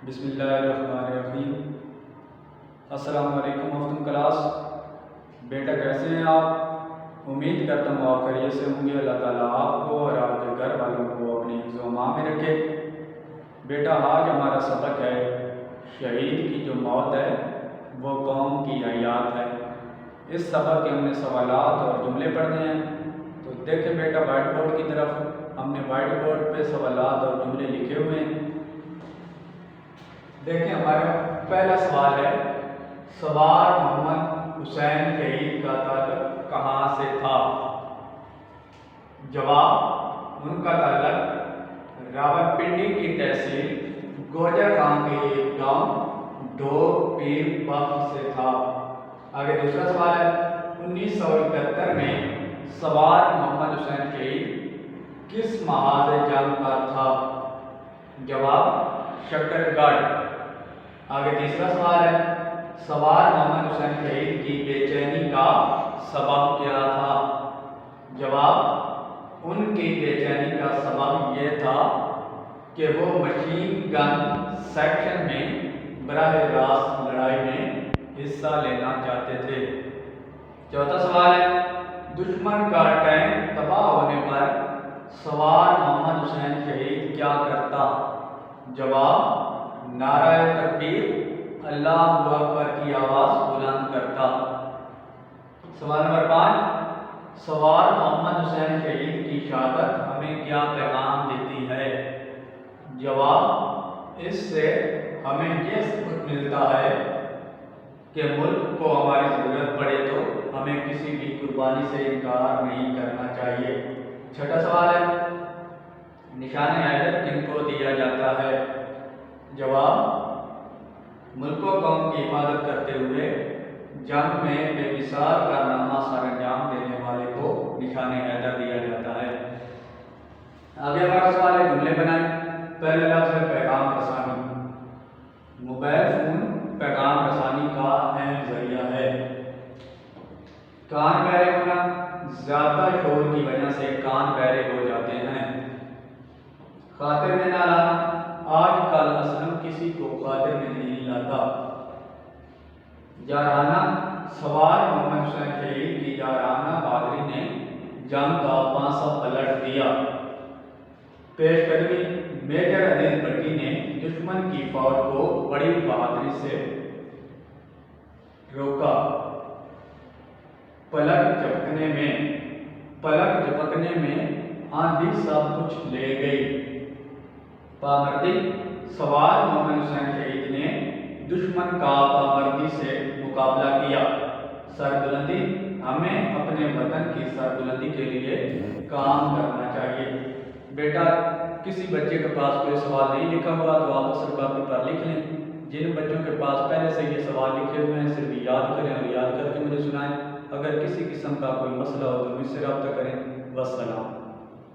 بسم اللہ الرحمن الرحیم۔ السلام علیکم محترم کلاس، بیٹا کیسے ہیں آپ؟ امید کرتا ہوں آپ خیریت سے ہوں گے۔ اللہ تعالیٰ آپ کو اور آپ کے گھر والوں کو اپنی حفظ و امان میں رکھے۔ بیٹا آج ہمارا سبق ہے شہید کی جو موت ہے وہ قوم کی حیات ہے۔ اس سبق کے ہم نے سوالات اور جملے پڑھنے ہیں، تو دیکھیں بیٹا وائٹ بورڈ کی طرف ہم نے وائٹ بورڈ پہ سوالات اور جملے لکھے ہوئے ہیں۔ دیکھیں ہمارا پہلا سوال ہے، سوار محمد حسین شہید کا تعلق کہاں سے تھا؟ جواب، ان کا تعلق راولپنڈی کی تحصیل گوجر خان کے ایک گاؤں ڈوگ پیر بخت سے تھا۔ آگے دوسرا سوال ہے، 1971 میں سوار محمد حسین شہید کس محاذ جنگ پر تھا؟ جواب، شکر گڑھ۔ آگے تیسرا سوال ہے، سوار محمد حسین شہید کی بے چینی کا سبب کیا تھا؟ جواب، ان کی بے چینی کا سبب یہ تھا کہ وہ مشین گن سیکشن میں براہ راست لڑائی میں حصہ لینا چاہتے تھے۔ چوتھا سوال ہے، دشمن کا ٹینک تباہ ہونے پر سوار محمد حسین شہید کیا کرتا؟ جواب، نعرہ تکبیر اللہ اکبر کی آواز بلند کرتا۔ سوال نمبر 5، سوار محمد حسین شہید کی شہادت ہمیں کیا پیغام دیتی ہے؟ جواب، اس سے ہمیں یہ سبق ملتا ہے کہ ملک کو ہماری ضرورت پڑے تو ہمیں کسی بھی قربانی سے انکار نہیں کرنا چاہیے۔ چھٹا سوال ہے، نشان حیدر کن کو دیا جاتا ہے؟ جواب، ملک و قوم کی حفاظت کرتے ہوئے جنگ میں بے مثال کارنامہ سر انجام دینے والے کو نشان حیدر دیا جاتا ہے۔ آگے ہمارا سوال ہے، جملے بنائیں۔ پہلے لفظ ہے پیغام رسانی۔ موبائل فون پیغام رسانی کا اہم ذریعہ ہے۔ کان بہرے ہونا، زیادہ شور کی وجہ سے کان بہرے ہو جاتے ہیں۔ خاطر میں نہ لانا، آج کل اسلم کسی کو خاطر میں نہیں لاتا۔ جارحانہ، سوار محمد حسین شہید کی جارحانہ بہادری نے جنگ کا پانسا پلٹ دیا۔ پیش قدمی، میجر عزیز بھٹی نے دشمن کی فوج کو بڑی بہادری سے روکا۔ پلک جھپکنے میں آندھی سب کچھ لے گئی۔ پامردی، سوار محمد حسین شہید نے دشمن کا پامردی سے مقابلہ کیا۔ سربلندی، ہمیں اپنے وطن کی سربلندی کے لیے کام کرنا چاہیے۔ بیٹا کسی بچے کے پاس کوئی سوال نہیں لکھا ہوا تو آپ اصل کاپی پر لکھ لیں۔ جن بچوں کے پاس پہلے سے یہ سوال لکھے ہوئے ہیں صرف یاد کریں اور یاد کر کے مجھے سنائیں۔ اگر کسی قسم کا کوئی مسئلہ ہو تو مجھ سے رابطہ کریں۔ والسلام۔